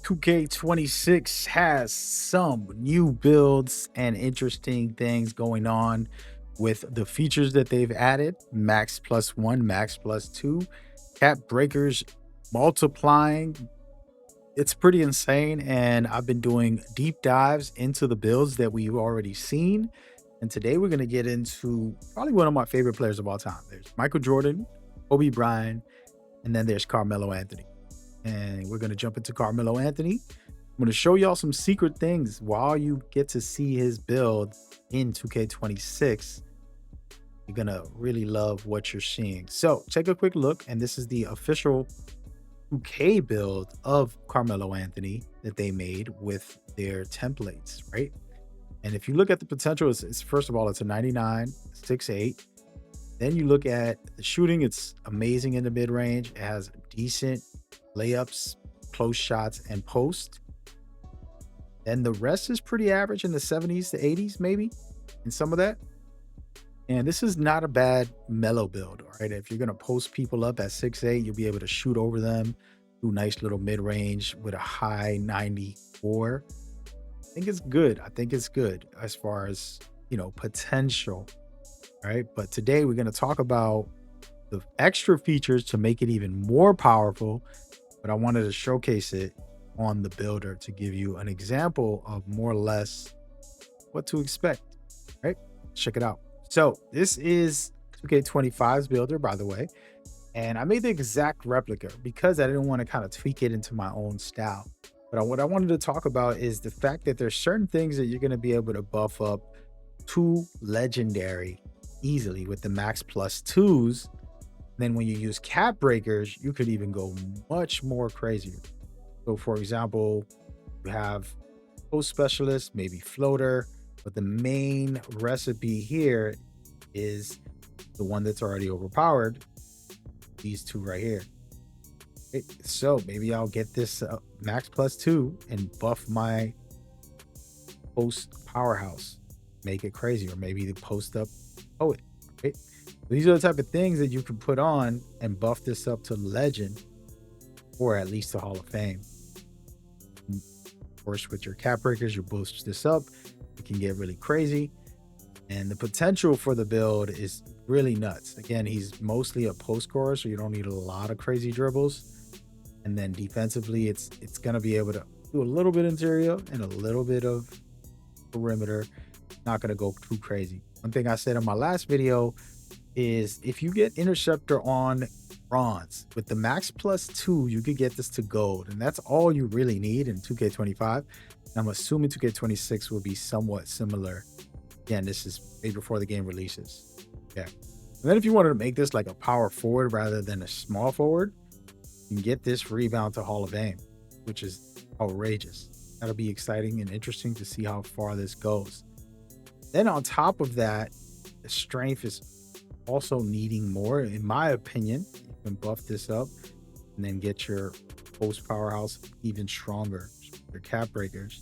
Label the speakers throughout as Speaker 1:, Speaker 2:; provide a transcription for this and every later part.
Speaker 1: 2K26 has some new builds and interesting things going on with the features that they've added. Max plus one, max plus two, cap breakers multiplying. It's pretty insane. And I've been doing deep dives into the builds that we've already seen. And today we're going to get into probably one of my favorite players of all time. There's Michael Jordan, Kobe Bryant, and then there's Carmelo Anthony. And we're going to jump into Carmelo Anthony. I'm going to show y'all some secret things while you get to see his build in 2K26. You're going to really love what you're seeing. So take a quick look. And this is the official 2K build of Carmelo Anthony that they made with their templates, right? And if you look at the potential, it's first of all, it's a 99, 6'8". Then you look at the shooting, it's amazing in the mid-range. It has decent layups, close shots, and post. Then the rest is pretty average in the 70s to 80s, maybe, in some of that. And this is not a bad mellow build, right? If you're going to post people up at 6'8", you'll be able to shoot over them, do nice little mid-range with a high 94. I think it's good. I think it's good as far as, potential, right? But today we're going to talk about the extra features to make it even more powerful, but I wanted to showcase it on the builder to give you an example of more or less what to expect, right? Check it out. So this is 2K25's builder, by the way, and I made the exact replica because I didn't want to kind of tweak it into my own style. But what I wanted to talk about is the fact that there's certain things that you're going to be able to buff up to legendary easily with the max plus twos. Then when you use cap breakers, you could even go much more crazier. So for example, you have post specialist, maybe floater, but the main recipe here is the one that's already overpowered. These two right here. Okay, so maybe I'll get this max plus two and buff my post powerhouse, make it crazy, or maybe the post up poet. Right? These are the type of things that you can put on and buff this up to legend, or at least to Hall of Fame. Of course, with your cap breakers, you boost this up. It can get really crazy. And the potential for the build is really nuts. Again, he's mostly a post scorer, so you don't need a lot of crazy dribbles. And then defensively, it's going to be able to do a little bit interior and a little bit of perimeter. Not going to go too crazy. One thing I said in my last video is if you get interceptor on bronze with the max plus two, you could get this to gold, and that's all you really need in 2K25. And I'm assuming 2K26 will be somewhat similar. Again, this is way before the game releases. Yeah. And then if you wanted to make this like a power forward rather than a small forward, you can get this rebound to Hall of Fame, which is outrageous. That'll be exciting and interesting to see how far this goes. Then on top of that, the strength is also needing more, in my opinion. You can buff this up and then get your post powerhouse even stronger. Your cap breakers,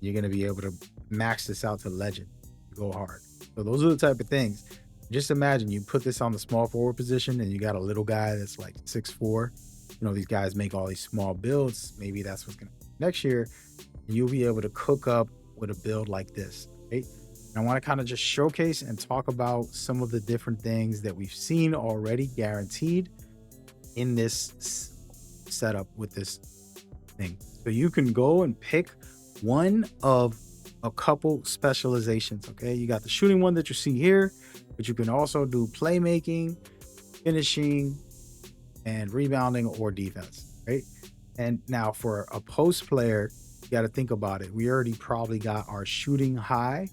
Speaker 1: you're going to be able to max this out to legend. Go hard. So those are the type of things. Just imagine you put this on the small forward position and you got a little guy that's like 6'4". These guys make all these small builds. Maybe that's what's going to happen next year. And you'll be able to cook up with a build like this, right? I want to kind of just showcase and talk about some of the different things that we've seen already guaranteed in this setup with this thing. So you can go and pick one of a couple specializations. Okay, you got the shooting one that you see here, but you can also do playmaking, finishing, and rebounding or defense, right? And now for a post player, you got to think about it. We already probably got our shooting high.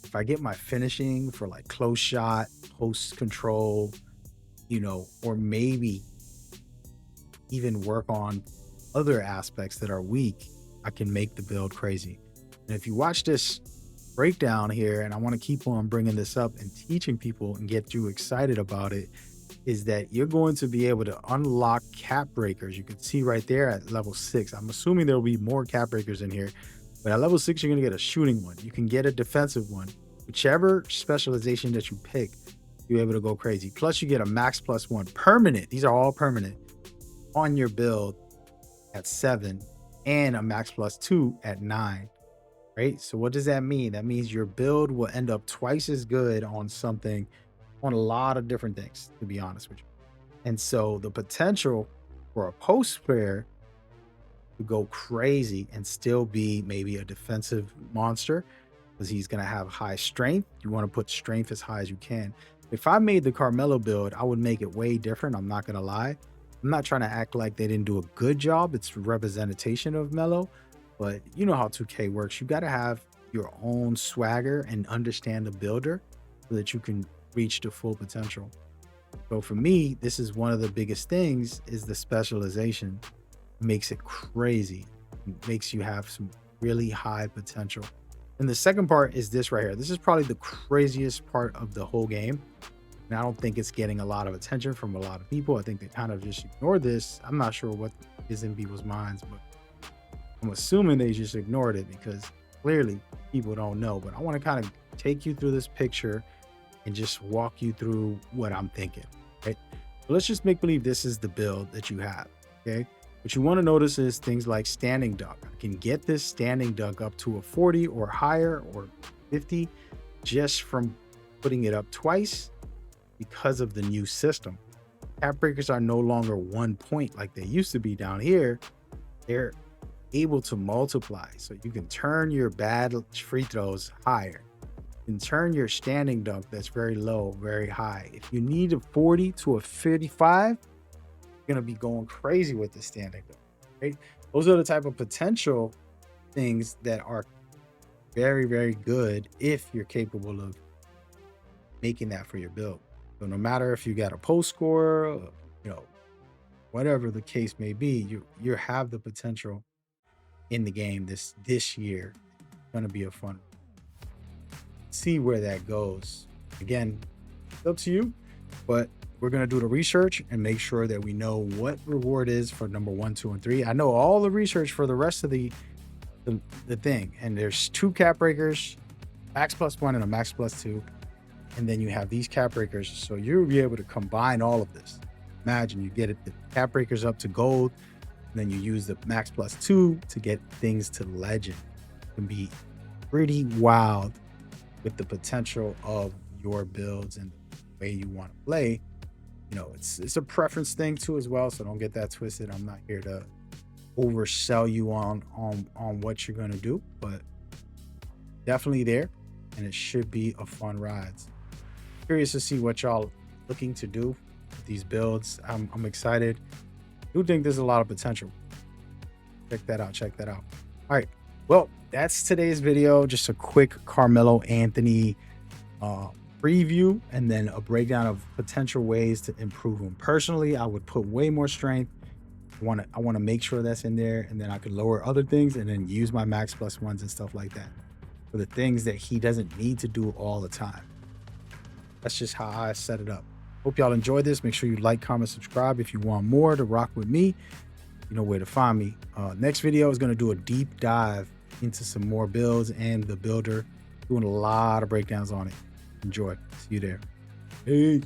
Speaker 1: If I get my finishing for like close shot, post control, or maybe even work on other aspects that are weak, I can make the build crazy. And if you watch this breakdown here, and I want to keep on bringing this up and teaching people and get you excited about it, is that you're going to be able to unlock cap breakers. You can see right there at level 6. I'm assuming there'll be more cap breakers in here. But at level 6, you're going to get a shooting one. You can get a defensive one. Whichever specialization that you pick, you're able to go crazy. Plus, you get a max plus one permanent. These are all permanent on your build at 7. and a max plus 2 at 9, right? So what does that mean? That means your build will end up twice as good on something, on a lot of different things, to be honest with you. And so the potential for a post player to go crazy and still be maybe a defensive monster, because he's going to have high strength. You want to put strength as high as you can. If I made the Carmelo build, I would make it way different. I'm not going to lie. I'm not trying to act like they didn't do a good job. It's representation of Melo, but you know how 2K works. You got to have your own swagger and understand the builder so that you can reach the full potential. So for me, this is one of the biggest things is the specialization. Makes it crazy. It makes you have some really high potential. And the second part is this right here. This is probably the craziest part of the whole game. And I don't think it's getting a lot of attention from a lot of people. I think they kind of just ignore this. I'm not sure what is in people's minds, but I'm assuming they just ignored it because clearly people don't know. But I want to kind of take you through this picture and just walk you through what I'm thinking, right? So let's just make believe this is the build that you have, okay? What you want to notice is things like standing dunk. I can get this standing dunk up to a 40 or higher or 50 just from putting it up twice because of the new system. Cap breakers are no longer 1 point like they used to be down here. They're able to multiply. So you can turn your bad free throws higher. You can turn your standing dunk that's very low, very high. If you need a 40 to a 55, going to be going crazy with the standing dunk, right? Those are the type of potential things that are very, very good if you're capable of making that for your build. So no matter if you got a post scorer, you know, whatever the case may be, you have the potential in the game this year. It's going to be a fun. See where that goes. Again, it's up to you, but we're going to do the research and make sure that we know what reward is for number 1, 2, and 3. I know all the research for the rest of the thing. And there's 2 cap breakers, max plus 1 and a max plus 2. And then you have these cap breakers. So you'll be able to combine all of this. Imagine you get the cap breakers up to gold, and then you use the max plus 2 to get things to legend. It can be pretty wild with the potential of your builds and the way you want to play. You know, it's a preference thing too as well, so don't get that twisted. I'm not here to oversell you on what you're going to do, but definitely there, and it should be a fun ride. Curious to see what y'all looking to do with these builds. I'm excited. I do think there's a lot of potential. Check that out. All right, well, that's today's video. Just a quick Carmelo Anthony preview, and then a breakdown of potential ways to improve him. Personally, I would put way more strength. I want to make sure that's in there, and then I could lower other things and then use my max plus 1s and stuff like that for the things that he doesn't need to do all the time. That's just how I set it up. Hope y'all enjoyed this. Make sure you like, comment, subscribe. If you want more to rock with me, you know where to find me. Next video is going to do a deep dive into some more builds and the builder, doing a lot of breakdowns on it. Enjoy. See you there. Peace.